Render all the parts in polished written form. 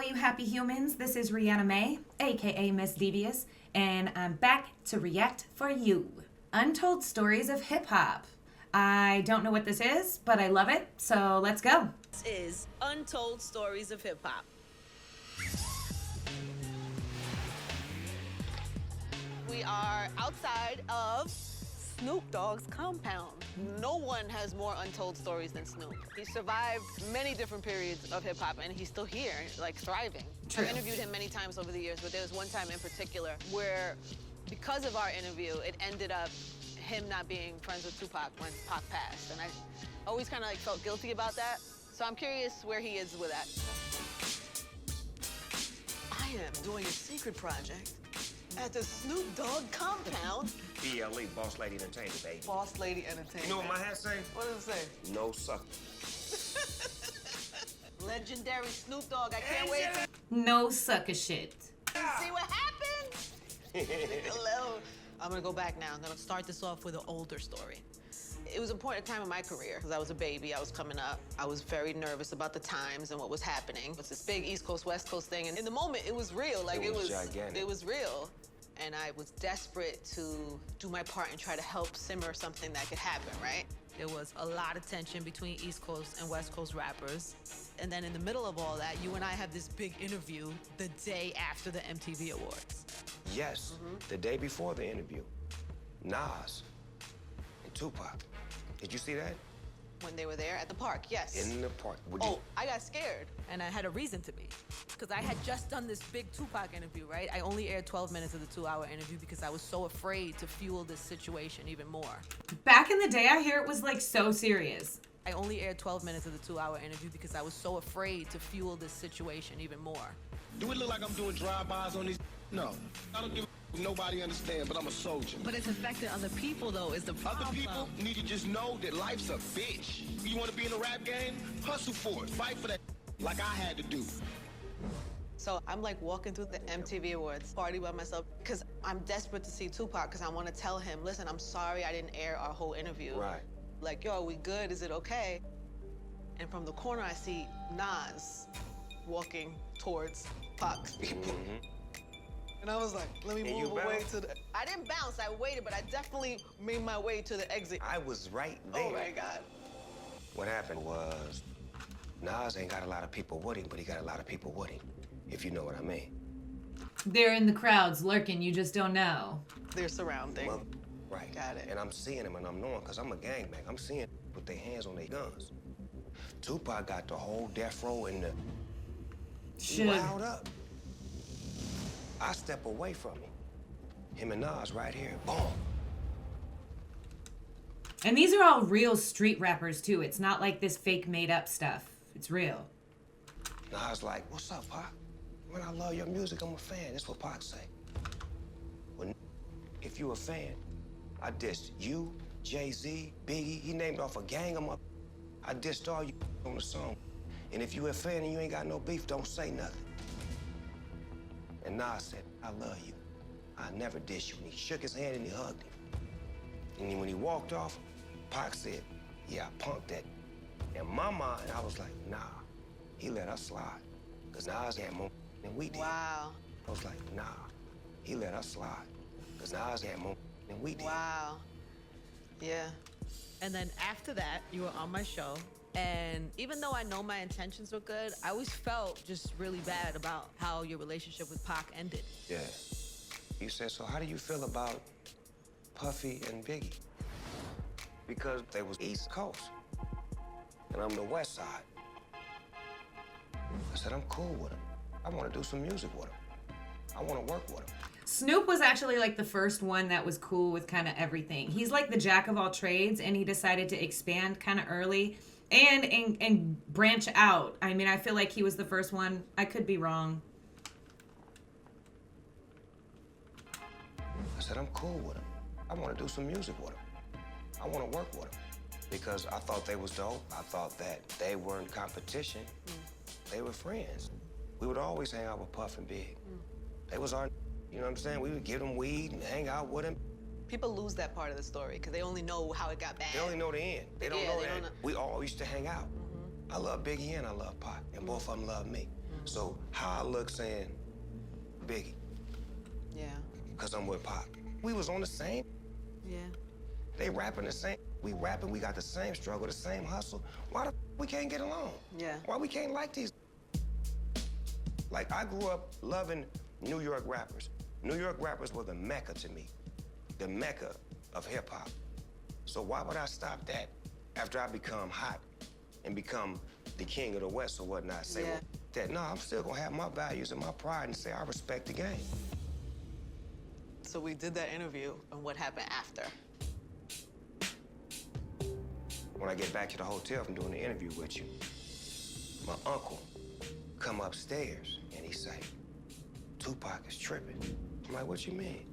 you happy humans? This is Rihanna May, aka Miss Devious, and I'm back to react for you. Untold Stories of Hip Hop. I don't know what this is, but I love it, so let's go. This is Untold Stories of Hip Hop. We are outside of Snoop Dogg's compound. No one has more untold stories than Snoop. He survived many different periods of hip-hop, and he's still here, like thriving. True. I've interviewed him many times over the years, but there was one time in particular where, because of our interview, it ended up him not being friends with Tupac when Pac passed. And I always kind of like felt guilty about that. So I'm curious where he is with that. I am doing a secret project at the Snoop Dogg compound. BLE, Boss Lady Entertainment, baby. Boss Lady Entertainment. You know what my hat say? What does it say? No sucker. Legendary Snoop Dogg. I can't wait to No sucker shit. see what happened. I'm gonna go back now. I'm gonna start this off with an older story. It was an important time in my career because I was a baby, I was coming up. I was very nervous about the times and what was happening. It was this big East Coast, West Coast thing, and in the moment, it was real. Like, it was gigantic. It was real. And I was desperate to do my part and try to help simmer something that could happen, right? There was a lot of tension between East Coast and West Coast rappers. And then in the middle of all that, you and I have this big interview the day after the MTV Awards. Yes, the day before the interview, Nas and Tupac. Did you see that? When they were there at the park, yes. In the park. Oh, I got scared. And I had a reason to be. Because I had just done this big Tupac interview, right? I only aired 12 minutes of the 2-hour interview because I was so afraid to fuel this situation even more. Back in the day, I hear it was like so serious. I only aired 12 minutes of the 2-hour interview because I was so afraid to fuel this situation even more. Do it look like I'm doing drive-bys on these? No. I don't give a nobody understand, but I'm a soldier. But it's affecting other people, though, is the problem. Other people need to just know that life's a bitch. You want to be in a rap game? Hustle for it. Fight for that like I had to do. So I'm like walking through the MTV Awards party by myself because I'm desperate to see Tupac because I want to tell him, listen, I'm sorry I didn't air our whole interview. Right. Like, yo, are we good? Is it okay? And from the corner, I see Nas walking towards Pac. And I was like, let me move away to the... I didn't bounce, I waited, but I definitely made my way to the exit. I was right there. Oh my God. What happened was, Nas ain't got a lot of people with him, but he got a lot of people with him, if you know what I mean. They're in the crowds lurking, you just don't know. They're surrounding. Well, right. Got it. And I'm seeing him and I'm knowing, because I'm a gangbang. I'm seeing with their hands on their guns. Tupac got the whole death row and the... Should. Wild up. I step away from him. Him and Nas right here, boom. And these are all real street rappers too. It's not like this fake made up stuff. It's real. Nas like, what's up, Pac? Man, I love your music, I'm a fan. That's what Pac say. Well, if you a fan, I dissed you, Jay-Z, Biggie, he named off a gang of them. I dissed all you on the song. And if you a fan and you ain't got no beef, don't say nothing. And Nas said, I love you. I never diss you. And he shook his hand and he hugged him. And then when he walked off, Pac said, yeah, I punked that. In my mind, I was like, nah, he let us slide. Because Nas had more than we did. Wow. I was like, nah, he let us slide. Because Nas had more than we did. Wow. Yeah. And then after that, you were on my show. And even though I know my intentions were good, I always felt just really bad about how your relationship with Pac ended. Yeah. You said, so how do you feel about Puffy and Biggie? Because they was East Coast, and I'm the West Side. I said, I'm cool with them. I want to do some music with them. I want to work with them. Snoop was actually like the first one that was cool with kind of everything. He's like the jack of all trades, and he decided to expand kind of early and branch out. I mean, I feel like he was the first one. I could be wrong. I said, I'm cool with them. I want to do some music with them. I want to work with them. Because I thought they was dope. I thought that they weren't competition. They were friends. We would always hang out with Puff and Big. They was our, you know what I'm saying? We would give them weed and hang out with them. People lose that part of the story because they only know how it got bad. They only know the end. They don't Yeah, know they that. don't know. We all used to hang out. I love Biggie and I love Pac, and both of them love me. So how I look saying Biggie, Yeah. because I'm with Pac. We was on the same. Yeah. They rapping the same. We rapping, we got the same struggle, the same hustle. Why the we can't get along? Yeah. Why we can't like these? Like, I grew up loving New York rappers. New York rappers were the mecca to me, the mecca of hip hop. So why would I stop that after I become hot and become the king of the West or whatnot? Say, Yeah. well, that, no, I'm still gonna have my values and my pride and say I respect the game. So we did that interview, and what happened after? When I get back to the hotel from doing the interview with you, my uncle come upstairs and he say, Tupac is tripping. I'm like, what you mean?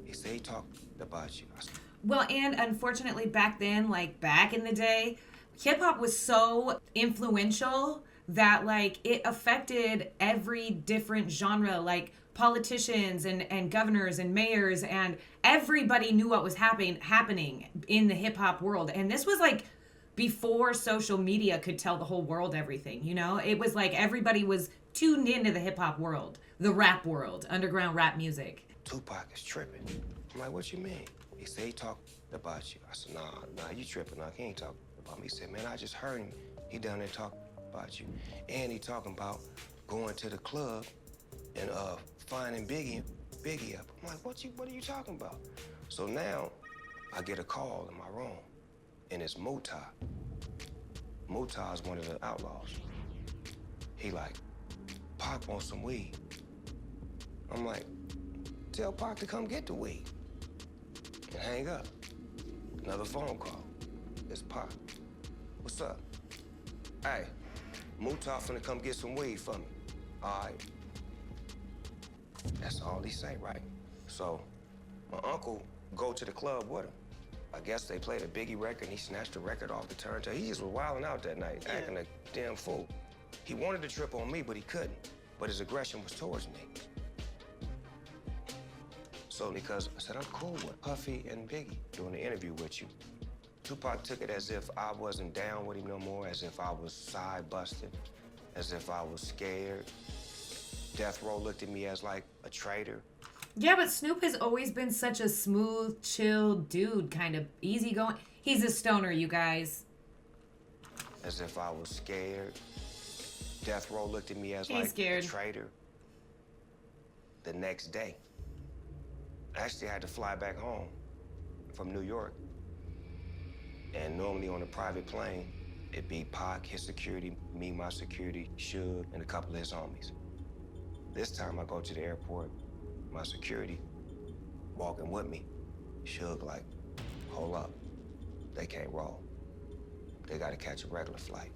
He said he talked about you. I said, Well, and unfortunately back then, like back in the day, hip hop was so influential that like it affected every different genre, like politicians and governors and mayors, and everybody knew what was happening in the hip hop world. And this was like before social media could tell the whole world everything, you know? It was like everybody was tuned into the hip hop world, the rap world, underground rap music. Tupac is tripping. I'm like, what you mean? He said he talked about you. I said, nah, you tripping. Nah, he ain't talking about me. He said, man, I just heard him. He down there talking about you. And he talking about going to the club and finding Biggie up. I'm like, what are you talking about? So now I get a call in my room, and it's Muta. Muta is one of the outlaws. He like, Pac wants some weed. I'm like, tell Pac to come get the weed. And hang up. Another phone call. It's Pac. What's up? Hey, Muta finna come get some weed for me. All right. That's all he say, right? So my uncle go to the club with him. I guess they played a Biggie record and he snatched the record off the turntable. He just was wilding out that night, acting a damn fool. He wanted to trip on me, but he couldn't. But his aggression was towards me. So because I said, I'm cool with Puffy and Biggie doing the interview with you. Tupac took it as if I wasn't down with him no more, as if I was side busted, as if I was scared. Death Row looked at me as like a traitor. Yeah, but Snoop has always been such a smooth, chill dude, kind of easygoing. He's a stoner, you guys. As if I was scared. Death Row looked at me as He's like scared. a traitor. The next day, actually I had to fly back home from New York. And normally on a private plane, it'd be Pac, his security, me, my security, Suge, and a couple of his homies. This time I go to the airport, my security walking with me. Suge like, hold up, they can't roll. They gotta catch a regular flight.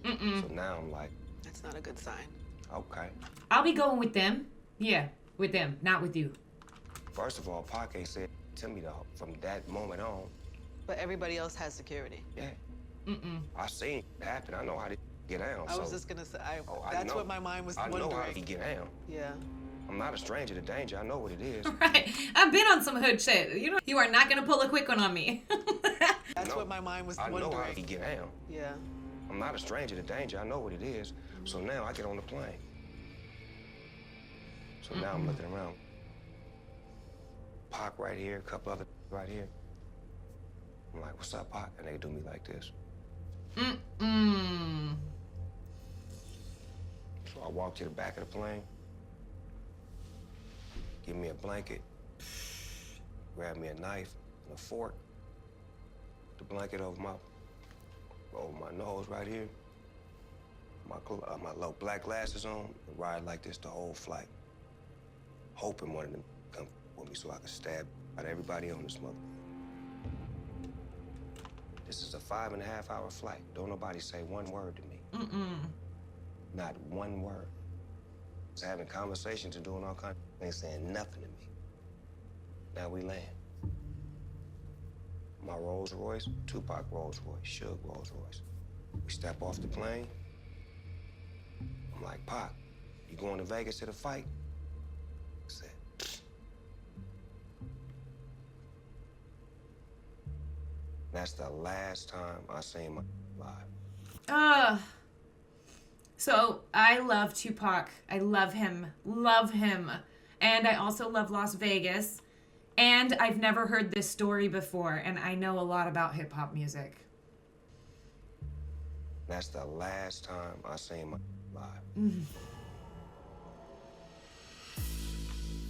So now I'm like, That's not a good sign. okay. I'll be going with them. Yeah, with them, not with you. First of all, Pac ain't said to me though, from that moment on, But everybody else has security. yeah. I seen it happen. I know how to get down. I was so- just gonna say, I that's know. what my mind was I know wondering. how he get down. Yeah. I'm not a stranger to danger. I know what it is. Right. I've been on some hood shit. You are not gonna pull a quick one on me. That's know. what my mind was I know how he wondering. get down. Yeah. I'm not a stranger to danger. I know what it is. So now I get on the plane. So now I'm looking around. Pac right here, a couple other right here. I'm like, what's up, Pac? And they do me like this. So I walk to the back of the plane, give me a blanket, grab me a knife and a fork, the blanket over my nose right here, my little black glasses on, and ride like this the whole flight, hoping one of them come with me so I can stab out everybody on this mother. This is a 5.5-hour flight. Don't nobody say one word to me. Not one word. Just having conversations and doing all kinds. They ain't saying nothing to me. Now we land. My Rolls Royce, Tupac Rolls Royce, Suge Rolls Royce. We step off the plane. I'm like, Pac, you going to Vegas to the fight? I said, pfft. That's the last time I seen my live. So I love Tupac. I love him. Love him. And I also love Las Vegas. And I've never heard this story before, and I know a lot about hip hop music. That's the last time I seen my live.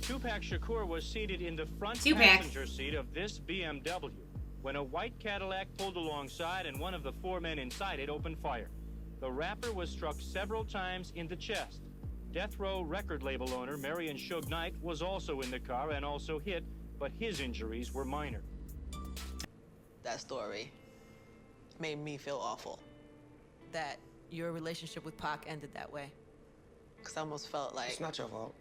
Tupac Shakur was seated in the front Tupac. passenger seat of this BMW when a white Cadillac pulled alongside and one of the four men inside it opened fire. The rapper was struck several times in the chest. Death Row record label owner Marion Suge Knight was also in the car and also hit, but his injuries were minor. That story made me feel awful. That your relationship with Pac ended that way. Because I almost felt like... It's not your fault.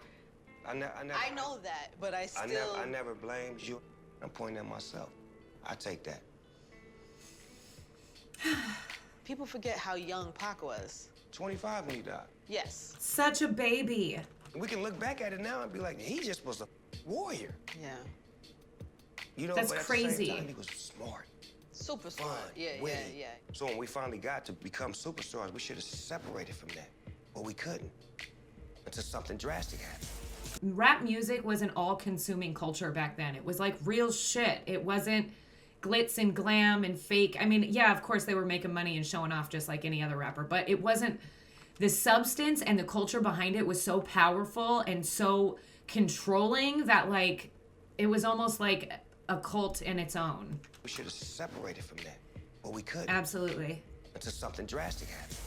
I know that, but I still... I never blamed you. I'm pointing at myself. I take that. People forget how young Pac was. 25 when he died. Yes. Such a baby. We can look back at it now and be like, he just was a warrior. Yeah. You know, That's but at crazy. the same time, he was smart. Super smart. Fun, Yeah. So when we finally got to become superstars, we should have separated from that. But we couldn't. Until something drastic happened. Rap music was an all-consuming culture back then. It was like real shit. It wasn't glitz and glam and fake. I mean, yeah, of course they were making money and showing off just like any other rapper, but it wasn't... The substance and the culture behind it was so powerful and so controlling that, like, it was almost like a cult in its own. We should have separated from that, but we couldn't. Absolutely. Until something drastic happened.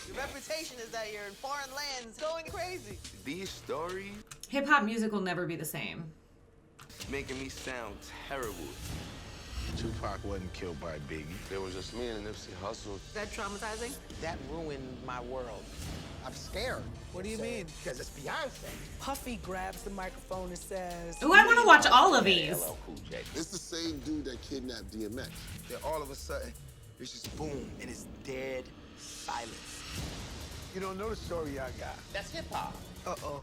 Your reputation is that you're in foreign lands going crazy. These stories Hip-hop music will never be the same. making me sound terrible. Tupac wasn't killed by Biggie. There was just me and Nipsey Hussle. Is that traumatizing? That ruined my world. I'm scared. What do you mean? Because it's Beyonce. Puffy grabs the microphone and says, Ooh, I want to watch all of these. It's the same dude that kidnapped DMX. Then all of a sudden, it's just boom, and it's dead silence. You don't know the story I got. that's hip hop. Uh-oh.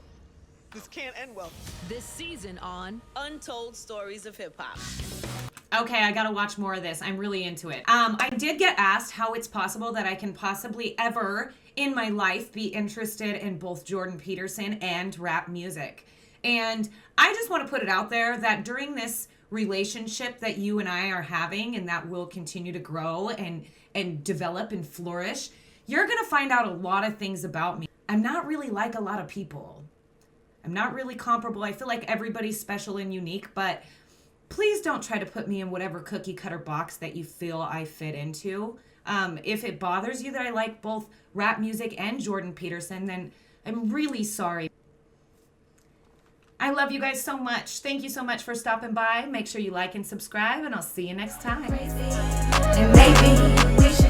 This can't end well. This season on Untold Stories of Hip Hop. Okay, I gotta watch more of this. I'm really into it. I did get asked how it's possible that I can possibly ever in my life be interested in both Jordan Peterson and rap music. And I just want to put it out there that during this relationship that you and I are having and that will continue to grow and develop and flourish, you're gonna find out a lot of things about me. I'm not really like a lot of people. I'm not really comparable. I feel like everybody's special and unique, but please don't try to put me in whatever cookie cutter box that you feel I fit into. If it bothers you that I like both rap music and Jordan Peterson, then I'm really sorry. I love you guys so much. Thank you so much for stopping by. Make sure you like and subscribe, and I'll see you next time. And maybe we should